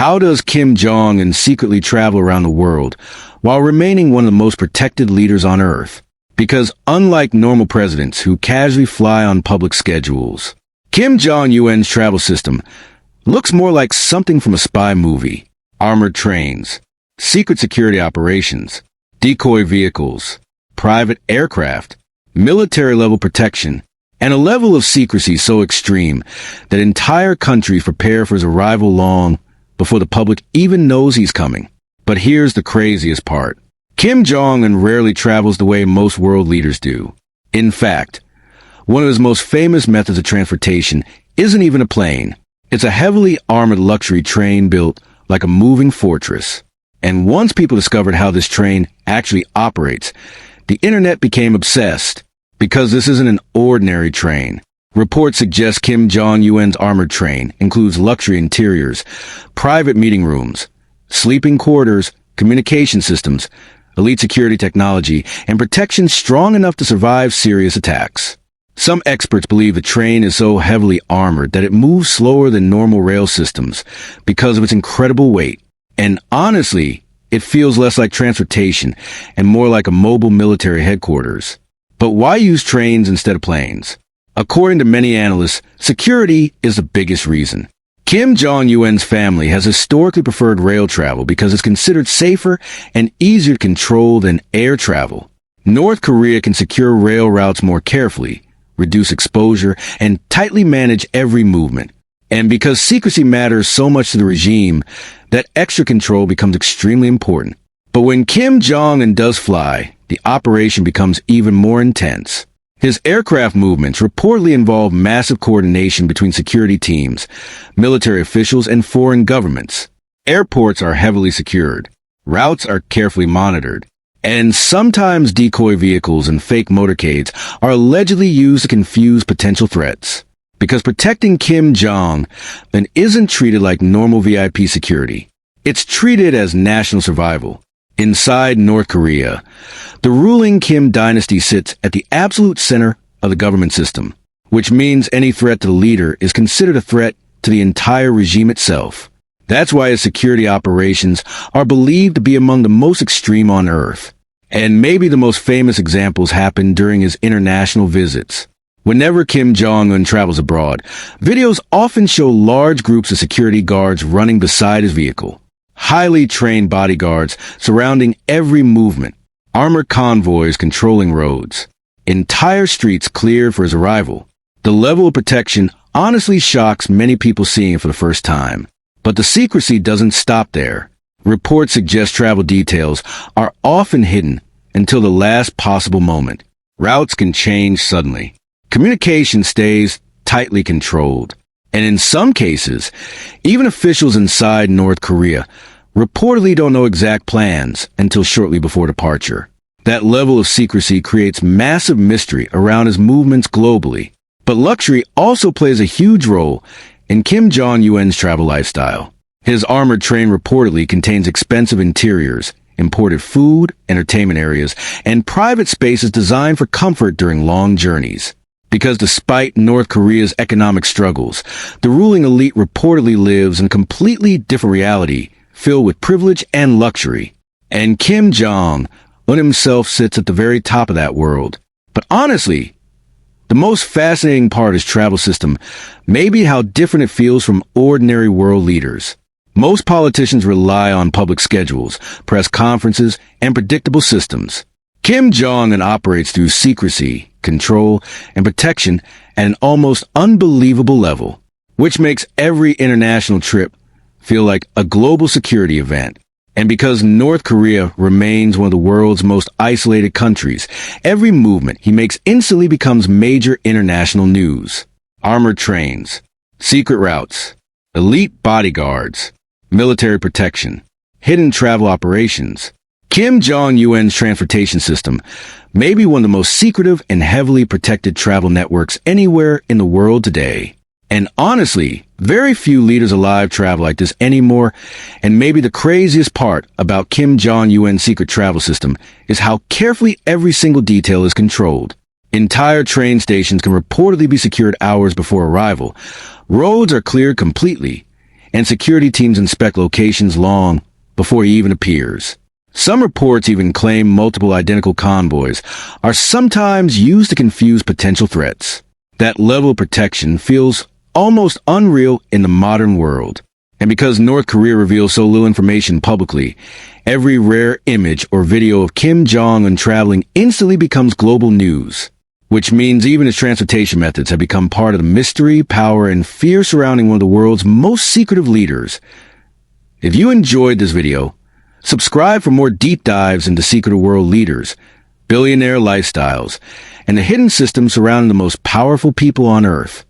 How does Kim Jong-un secretly travel around the world while remaining one of the most protected leaders on Earth? Because unlike normal presidents who casually fly on public schedules, Kim Jong-un's travel system looks more like something from a spy movie. Armored trains, secret security operations, decoy vehicles, private aircraft, military-level protection, and a level of secrecy so extreme that entire countries prepare for his arrival long before the public even knows he's coming. But here's the craziest part. Kim Jong-un rarely travels the way most world leaders do. In fact, one of his most famous methods of transportation isn't even a plane. It's a heavily armored luxury train built like a moving fortress. And once people discovered how this train actually operates, the internet became obsessed. Because this isn't an ordinary train. Reports suggest Kim Jong-un's armored train includes luxury interiors, private meeting rooms, sleeping quarters, communication systems, elite security technology, and protection strong enough to survive serious attacks. Some experts believe the train is so heavily armored that it moves slower than normal rail systems because of its incredible weight. And honestly, it feels less like transportation and more like a mobile military headquarters. But why use trains instead of planes? According to many analysts, security is the biggest reason. Kim Jong-un's family has historically preferred rail travel because it's considered safer and easier to control than air travel. North Korea can secure rail routes more carefully, reduce exposure, and tightly manage every movement. And because secrecy matters so much to the regime, that extra control becomes extremely important. But when Kim Jong-un does fly, the operation becomes even more intense. His aircraft movements reportedly involve massive coordination between security teams, military officials, and foreign governments. Airports are heavily secured. Routes are carefully monitored. And sometimes decoy vehicles and fake motorcades are allegedly used to confuse potential threats. Because protecting Kim Jong-un isn't treated like normal VIP security. It's treated as national survival. Inside North Korea, the ruling Kim dynasty sits at the absolute center of the government system, which means any threat to the leader is considered a threat to the entire regime itself. That's why his security operations are believed to be among the most extreme on Earth. And maybe the most famous examples happen during his international visits. Whenever Kim Jong-un travels abroad, videos often show large groups of security guards running beside his vehicle. Highly trained bodyguards surrounding every movement, armored convoys controlling roads, entire streets cleared for his arrival. The level of protection honestly shocks many people seeing it for the first time. But the secrecy doesn't stop there. Reports suggest travel details are often hidden until the last possible moment. Routes can change suddenly. Communication stays tightly controlled. And in some cases, even officials inside North Korea reportedly don't know exact plans until shortly before departure. That level of secrecy creates massive mystery around his movements globally. But luxury also plays a huge role in Kim Jong-un's travel lifestyle. His armored train reportedly contains expensive interiors, imported food, entertainment areas, and private spaces designed for comfort during long journeys. Because despite North Korea's economic struggles, the ruling elite reportedly lives in a completely different reality, filled with privilege and luxury. And Kim Jong-un himself sits at the very top of that world. But honestly, the most fascinating part of his travel system may be how different it feels from ordinary world leaders. Most politicians rely on public schedules, press conferences, and predictable systems. Kim Jong-un operates through secrecy, control, and protection at an almost unbelievable level, which makes every international trip feel like a global security event. And because North Korea remains one of the world's most isolated countries, every movement he makes instantly becomes major international news. Armored trains, secret routes, elite bodyguards, military protection, hidden travel operations. Kim Jong-un's transportation system may be one of the most secretive and heavily protected travel networks anywhere in the world today. And honestly, very few leaders alive travel like this anymore, and maybe the craziest part about Kim Jong-un's secret travel system is how carefully every single detail is controlled. Entire train stations can reportedly be secured hours before arrival. Roads are cleared completely, and security teams inspect locations long before he even appears. Some reports even claim multiple identical convoys are sometimes used to confuse potential threats. That level of protection feels almost unreal in the modern world. And because North Korea reveals so little information publicly, every rare image or video of Kim Jong-un traveling instantly becomes global news. Which means even his transportation methods have become part of the mystery, power, and fear surrounding one of the world's most secretive leaders. If you enjoyed this video, subscribe for more deep dives into secretive world leaders, billionaire lifestyles, and the hidden systems surrounding the most powerful people on Earth.